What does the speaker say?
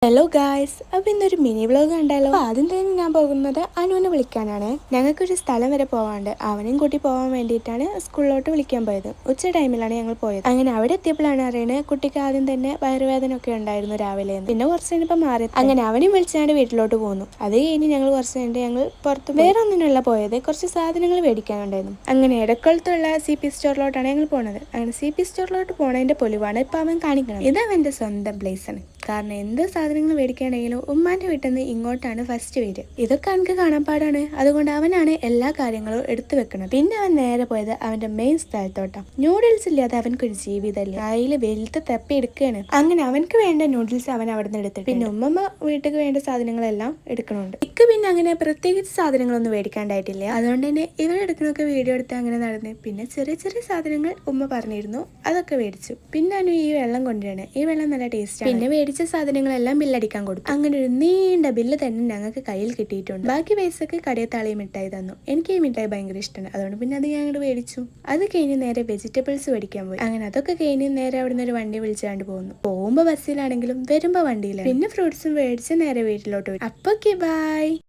Hello guys, അപ്പോൾ ഇന്നൊരു mini vlog കണ്ടാലോ. ആദ്യം തന്നെ ഞാൻ പോകുന്നത് അനുവിനെ വിളിക്കാനാണ്. ഞങ്ങൾക്കൊരു സ്ഥലം വരെ പോവാണ്ട് അവനെയും കൂട്ടി പോകാൻ വേണ്ടിയിട്ടാണ് സ്കൂളിലോട്ട് വിളിക്കാൻ പോയത്. ഉച്ച ടൈമിലാണ് ഞങ്ങൾ പോയത്. അങ്ങനെ അവിടെ എത്തിയപ്പോഴാണ് അറിയണത് കുട്ടിക്ക് ആദ്യം തന്നെ വയറുവേദന ഒക്കെ ഉണ്ടായിരുന്നു രാവിലെ. പിന്നെ കുറച്ച് കഴിഞ്ഞപ്പോൾ മാറി. അങ്ങനെ അവനെയും വിളിച്ചാണ്ട് വീട്ടിലോട്ട് പോന്നു. അത് കഴിഞ്ഞ് ഞങ്ങൾ കുറച്ച് കഴിഞ്ഞിട്ട് ഞങ്ങൾ പുറത്ത് വേറെ ഒന്നിനുള്ള പോയത്, കുറച്ച് സാധനങ്ങൾ മേടിക്കാനുണ്ടായിരുന്നു. അങ്ങനെ ഇടക്കൊളത്തുള്ള CP സ്റ്റോറിലോട്ടാണ് ഞങ്ങൾ പോണത്. അങ്ങനെ CP സ്റ്റോറിലോട്ട് പോണതിന്റെ പൊലിവാണ് ഇപ്പൊ അവൻ കാണിക്കുന്നത്. ഇത് അവന്റെ സ്വന്തം പ്ലേസ് ആണ്. കാരണം എന്ത് സാധനങ്ങൾ മേടിക്കുകയാണെങ്കിലും ഉമ്മാന്റെ വീട്ടിൽ നിന്ന് ഇങ്ങോട്ടാണ് ഫസ്റ്റ് വരിക. ഇതൊക്കെ അവനക്ക് കാണാൻ പാടാണ്. അതുകൊണ്ട് അവനാണ് എല്ലാ കാര്യങ്ങളും എടുത്തു വെക്കുന്നത്. പിന്നെ അവൻ നേരെ പോയത് അവന്റെ മെയിൻ സ്ഥലത്തോട്ടാണ്. നൂഡിൽസ് ഇല്ലാതെ അവനക്കൊരു ജീവിതമല്ല. അതിൽ വെളുത്ത് തപ്പി എടുക്കുകയാണ്. അങ്ങനെ അവനക്ക് വേണ്ട നൂഡിൽസ് അവൻ അവിടെ നിന്ന് എടുത്തിട്ട് പിന്നെ ഉമ്മമ്മ വീട്ടിൽ വേണ്ട സാധനങ്ങളെല്ലാം എടുക്കണുണ്ട്. ഇക്ക് പിന്നെ അങ്ങനെ പ്രത്യേകിച്ച് സാധനങ്ങളൊന്നും മേടിക്കാണ്ടായിട്ടില്ല. അതുകൊണ്ട് തന്നെ ഇവരെടുക്കണൊക്കെ വീഡിയോ എടുത്ത് അങ്ങനെ നടന്ന് പിന്നെ ചെറിയ ചെറിയ സാധനങ്ങൾ ഉമ്മ പറഞ്ഞിരുന്നു, അതൊക്കെ മേടിച്ചു. പിന്നെ അനു ഈ വെള്ളം കൊണ്ടുവരാണ്. ഈ വെള്ളം നല്ല ടേസ്റ്റ്. പിന്നെ മേടിച്ച സാധനങ്ങളെല്ലാം ബില്ലടിക്കാൻ കൊടുത്തു. അങ്ങനെ ഒരു നീണ്ട ബില്ല് തന്നെ ഞങ്ങൾക്ക് കയ്യിൽ കിട്ടിയിട്ടുണ്ട്. ബാക്കി പൈസക്ക് കടയത്താളി മിഠായി തന്നു. എനിക്ക് ഈ മിഠായി ഭയങ്കര ഇഷ്ടമാണ്. അതുകൊണ്ട് പിന്നെ അത് ഞാൻ അങ്ങോട്ട് മേടിച്ചു. അത് കഴിഞ്ഞ് നേരെ വെജിറ്റബിൾസ് മേടിക്കാൻ പോയി. അങ്ങനെ അതൊക്കെ കഴിഞ്ഞ് നേരെ അവിടെ നിന്ന് ഒരു വണ്ടി വിളിച്ചാണ്ട് പോകുന്നു. പോകുമ്പോ ബസ്സിലാണെങ്കിലും വരുമ്പോ വണ്ടിയിലാണ്. പിന്നെ ഫ്രൂട്ട്സും മേടിച്ച് നേരെ വീട്ടിലോട്ട് പോയി. അപ്പൊ ബൈ.